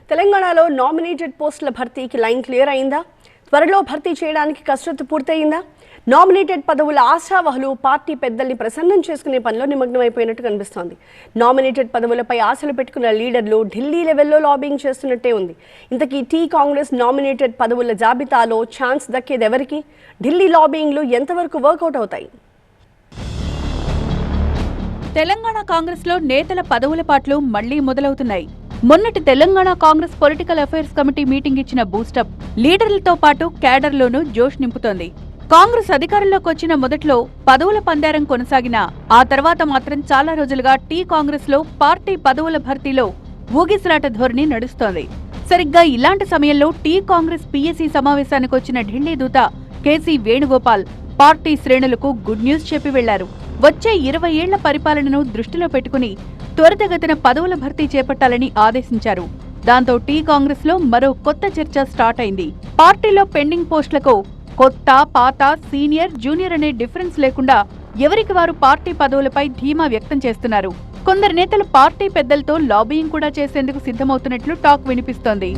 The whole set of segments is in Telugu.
తెలంగాణలో నామినేటెడ్ పోస్టుల భర్తీకి లైన్ క్లియర్ అయిందా? త్వరలో భర్తీ చేయడానికి కసరత్తు పూర్తయిందా? నామినేటెడ్ పదవుల ఆశావహులు పార్టీ పెద్దల్ని ప్రసన్నం చేసుకునే పనిలో నిమగ్నమైపోయినట్టు కనిపిస్తోంది. నామినేటెడ్ పదవులపై ఆశలు పెట్టుకున్న లీడర్లు ఢిల్లీ లెవెల్లో లాబింగ్ చేస్తున్నట్టే ఉంది. ఇంతకీ టీ కాంగ్రెస్ నామినేటెడ్ పదవుల జాబితాలో ఛాన్స్ దక్కేది ఎవరికి? ఢిల్లీ లాబింగ్లు ఎంతవరకు వర్కౌట్ అవుతాయి? తెలంగాణ కాంగ్రెస్ లో నేతల పదవుల పాటలు మళ్లీ మొదలవుతున్నాయి. మొన్నటి Telangana Congress political affairs committee meeting ఇచ్చిన బూస్టప్ లీడర్లతో పాటు క్యాడర్లోనూ జోష్ నింపుతోంది. కాంగ్రెస్ అధికారంలోకి వచ్చిన మొదట్లో పదవుల పందేరం కొనసాగినా ఆ తర్వాత మాత్రం చాలా రోజులుగా టీ కాంగ్రెస్ లో పార్టీ పదవుల భర్తీలో ఊగిసలాట ధోరణి నడుస్తోంది. సరిగ్గా ఇలాంటి సమయంలో టీ కాంగ్రెస్ పీఎస్సీ సమావేశానికి వచ్చిన ఢిల్లీ దూత కేసీ వేణుగోపాల్ పార్టీ శ్రేణులకు గుడ్ న్యూస్ చెప్పి వెళ్లారు. వచ్చే 20 ఏళ్ల పరిపాలనను దృష్టిలో పెట్టుకుని త్వరితగతిన పదవుల భర్తీ చేపట్టాలని ఆదేశించారు. దాంతో టీ కాంగ్రెస్ లో మరో కొత్త చర్చ స్టార్ట్ అయింది. పార్టీలో పెండింగ్ పోస్టులకు కొత్త, పాత, సీనియర్, జూనియర్ అనే డిఫరెన్స్ లేకుండా ఎవరికి వారు పార్టీ పదవులపై ధీమా వ్యక్తం చేస్తున్నారు. కొందరు నేతలు పార్టీ పెద్దలతో లాబియింగ్ కూడా చేసేందుకు సిద్ధమవుతున్నట్లు టాక్ వినిపిస్తోంది.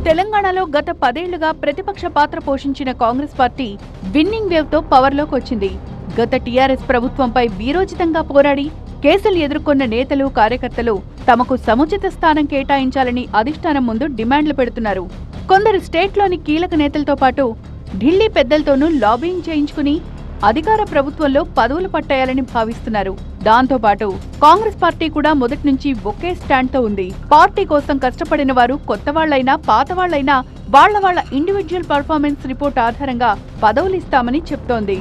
తెలంగాణలో గత 10 ఏళ్లుగా ప్రతిపక్ష పాత్ర పోషించిన కాంగ్రెస్ పార్టీ విన్నింగ్ వేవ్ తో పవర్లోకి వచ్చింది. గత టీఆర్ఎస్ ప్రభుత్వంపై వీరోచితంగా పోరాడి కేసులు ఎదుర్కొన్న నేతలు, కార్యకర్తలు తమకు సముచిత స్థానం కేటాయించాలని అధిష్టానం ముందు డిమాండ్లు పెడుతున్నారు. కొందరు స్టేట్లోని కీలక నేతలతో పాటు ఢిల్లీ పెద్దలతోనూ లాబింగ్ చేయించుకుని అధికార ప్రభుత్వంలో పదవులు పట్టేయాలని భావిస్తున్నారు. దాంతో పాటు కాంగ్రెస్ పార్టీ కూడా మొదటి నుంచి ఒకే స్టాండ్ తో ఉంది. పార్టీ కోసం కష్టపడిన వారు కొత్త వాళ్లైనా, పాత వాళ్లైనా వాళ్ల ఇండివిడ్యువల్ పర్ఫార్మెన్స్ రిపోర్ట్ ఆధారంగా పదవులు ఇస్తామని చెప్తోంది.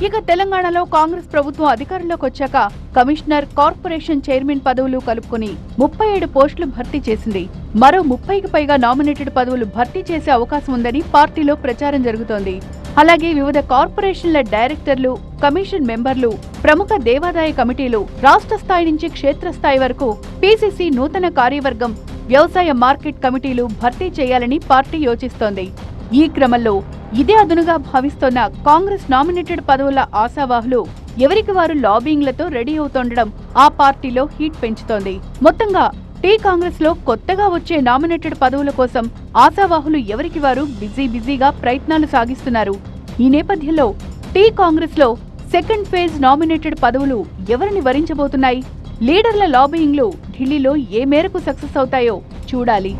ఇక తెలంగాణలో కాంగ్రెస్ ప్రభుత్వం అధికారంలోకి వచ్చాక కమిషనర్, కార్పొరేషన్ చైర్మన్ పదవులు కలుపుకుని 37 పోస్టులు భర్తీ చేసింది. మరో 30కి పైగా నామినేటెడ్ పదవులు భర్తీ చేసే అవకాశం ఉందని పార్టీలో ప్రచారం జరుగుతోంది. అలాగే వివిధ కార్పొరేషన్ల డైరెక్టర్లు, కమిషన్ మెంబర్లు, ప్రముఖ దేవాదాయ కమిటీలు, రాష్ట్ర స్థాయి నుంచి క్షేత్రస్థాయి వరకు పీసీసీ నూతన కార్యవర్గం, వ్యవసాయ మార్కెట్ కమిటీలు భర్తీ చేయాలని పార్టీ యోచిస్తోంది. ఈ క్రమంలో ఇదే అదునుగా భావిస్తోన్న కాంగ్రెస్ నామినేటెడ్ పదవుల ఆశావాహులు ఎవరికి వారు లాబింగ్లతో రెడీ అవుతుండడం ఆ పార్టీలో హీట్ పెంచుతోంది. మొత్తంగా టీ కాంగ్రెస్ లో కొత్తగా వచ్చే నామినేటెడ్ పదవుల కోసం ఆశావాహులు ఎవరికి వారు బిజీగా ప్రయత్నాలు సాగిస్తున్నారు. ఈ నేపథ్యంలో టీ కాంగ్రెస్ లో సెకండ్ ఫేజ్ నామినేటెడ్ పదవులు ఎవరిని వరించబోతున్నాయి? లీడర్ల లాబింగ్లు ఢిల్లీలో ఏ మేరకు సక్సెస్ అవుతాయో చూడాలి.